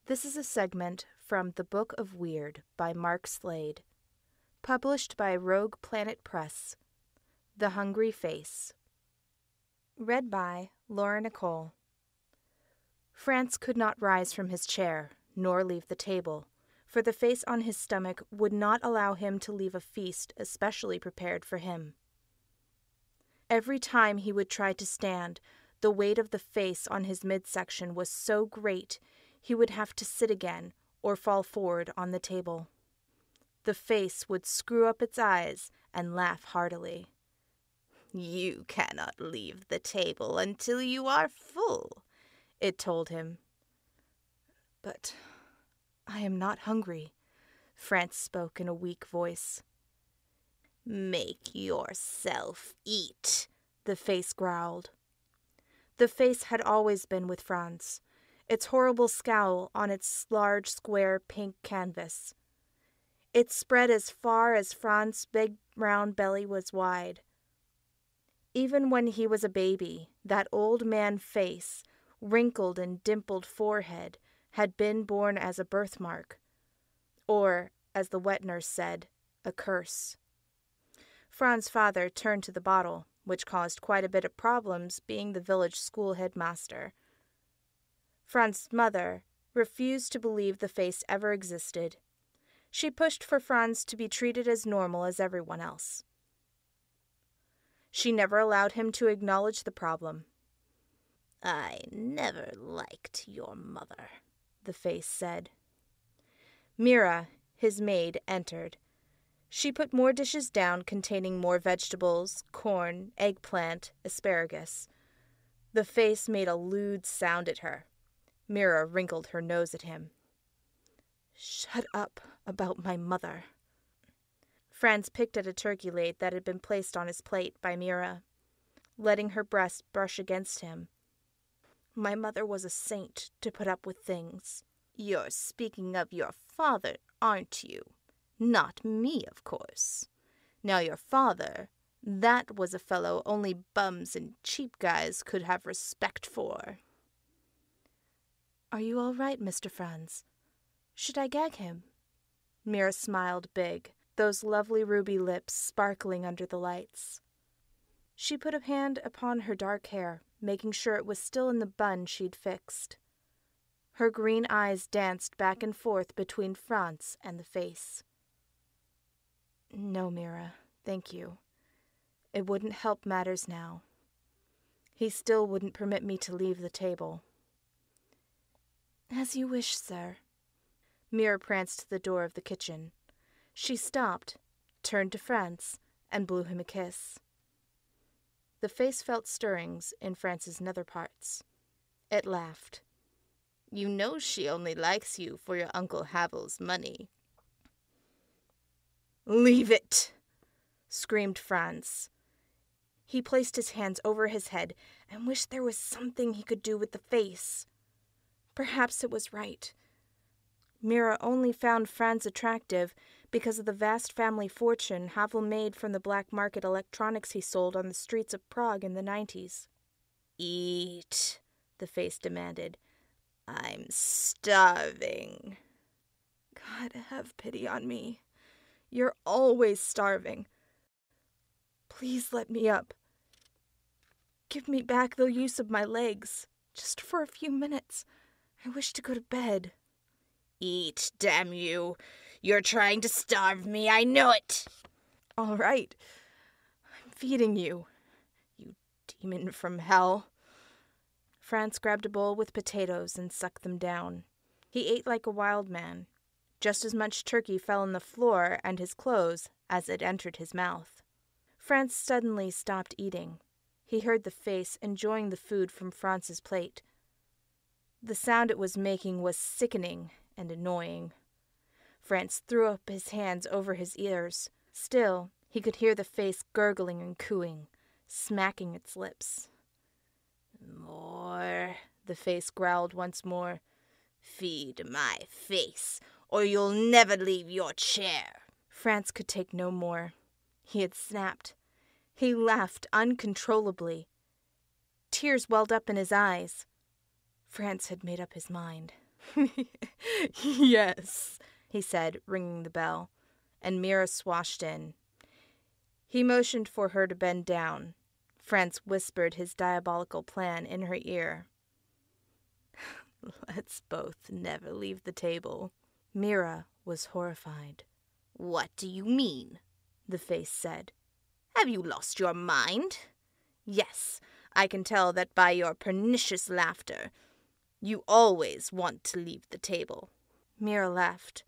This is a segment from The Book of Weird by Mark Slade, published by Rogue Planet Press. The Hungry Face. Read by Laura Nicole. France could not rise from his chair, nor leave the table, for the face on his stomach would not allow him to leave a feast especially prepared for him. Every time he would try to stand, the weight of the face on his midsection was so great he would have to sit again or fall forward on the table. The face would screw up its eyes and laugh heartily. "You cannot leave the table until you are full," it told him. "But I am not hungry," France spoke in a weak voice. "Make yourself eat," the face growled. The face had always been with Franz, its horrible scowl on its large square pink canvas. It spread as far as Franz's big round belly was wide. Even when he was a baby, that old man face, wrinkled and dimpled forehead, had been born as a birthmark, or, as the wet nurse said, a curse. Franz's father turned to the bottle, which caused quite a bit of problems being the village school headmaster. Franz's mother refused to believe the face ever existed. She pushed for Franz to be treated as normal as everyone else. She never allowed him to acknowledge the problem. "I never liked your mother," the face said. Mira, his maid, entered. She put more dishes down containing more vegetables, corn, eggplant, asparagus. The face made a lewd sound at her. Mira wrinkled her nose at him. "Shut up about my mother." Franz picked at a turkey leg that had been placed on his plate by Mira, letting her breast brush against him. "My mother was a saint to put up with things." "You're speaking of your father, aren't you? Not me, of course. Now your father, that was a fellow only bums and cheap guys could have respect for." "Are you all right, Mr. Franz? Should I gag him?" Mira smiled big, those lovely ruby lips sparkling under the lights. She put a hand upon her dark hair, making sure it was still in the bun she'd fixed. Her green eyes danced back and forth between Franz and the face. "No, Mira, thank you. It wouldn't help matters now. He still wouldn't permit me to leave the table." "As you wish, sir." Mira pranced to the door of the kitchen. She stopped, turned to Franz, and blew him a kiss. The face felt stirrings in Franz's nether parts. It laughed. "You know she only likes you for your Uncle Havel's money." "Leave it!" screamed Franz. He placed his hands over his head and wished there was something he could do with the face. Perhaps it was right. Mira only found Franz attractive because of the vast family fortune Havel made from the black market electronics he sold on the streets of Prague in the 90s. "Eat," the face demanded. "I'm starving." "God have pity on me. You're always starving. Please let me up. Give me back the use of my legs, just for a few minutes. I wish to go to bed." "Eat, damn you. You're trying to starve me, I know it." "All right. I'm feeding you, you demon from hell." Franz grabbed a bowl with potatoes and sucked them down. He ate like a wild man. Just as much turkey fell on the floor and his clothes as it entered his mouth. Franz suddenly stopped eating. He heard the face enjoying the food from Franz's plate. The sound it was making was sickening and annoying. Franz threw up his hands over his ears. Still, he could hear the face gurgling and cooing, smacking its lips. "More," the face growled once more. "Feed my face, or you'll never leave your chair." Franz could take no more. He had snapped. He laughed uncontrollably. Tears welled up in his eyes. France had made up his mind. "Yes," he said, ringing the bell, and Mira swashed in. He motioned for her to bend down. France whispered his diabolical plan in her ear. "Let's both never leave the table." Mira was horrified. "What do you mean?" the face said. "Have you lost your mind?" "Yes, I can tell that by your pernicious laughter. You always want to leave the table." Mira left.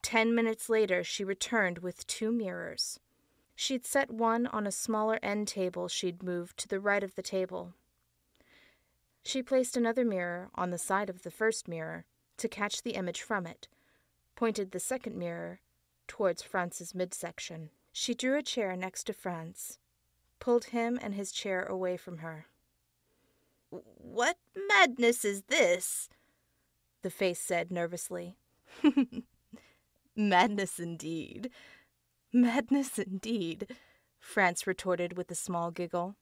10 minutes later, she returned with 2 mirrors. She'd set one on a smaller end table she'd moved to the right of the table. She placed another mirror on the side of the first mirror to catch the image from it, pointed the second mirror towards Franz's midsection. She drew a chair next to Franz, pulled him and his chair away from her. "What madness is this?" the face said nervously. "Madness indeed." "Madness indeed," Franz retorted with a small giggle.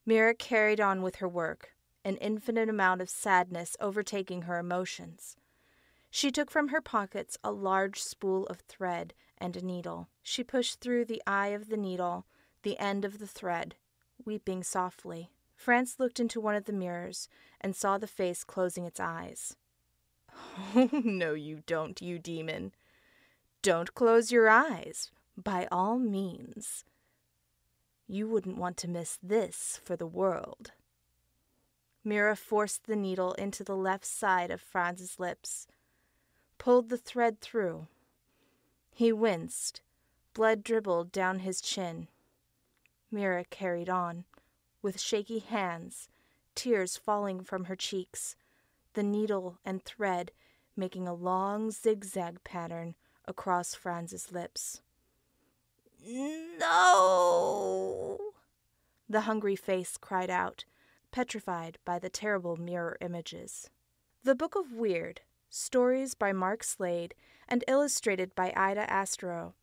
Mira carried on with her work, an infinite amount of sadness overtaking her emotions. She took from her pockets a large spool of thread and a needle. She pushed through the eye of the needle, the end of the thread, weeping softly. Franz looked into one of the mirrors and saw the face closing its eyes. "Oh, no, you don't, you demon. Don't close your eyes, by all means. You wouldn't want to miss this for the world." Mira forced the needle into the left side of Franz's lips, pulled the thread through. He winced. Blood dribbled down his chin. Mira carried on, with shaky hands, tears falling from her cheeks, the needle and thread making a long zigzag pattern across Franz's lips. "No!" the hungry face cried out, petrified by the terrible mirror images. The Book of Weird, stories by Mark Slade and illustrated by Ida Astro.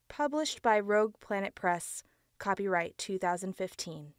Published by Rogue Planet Press, copyright 2015.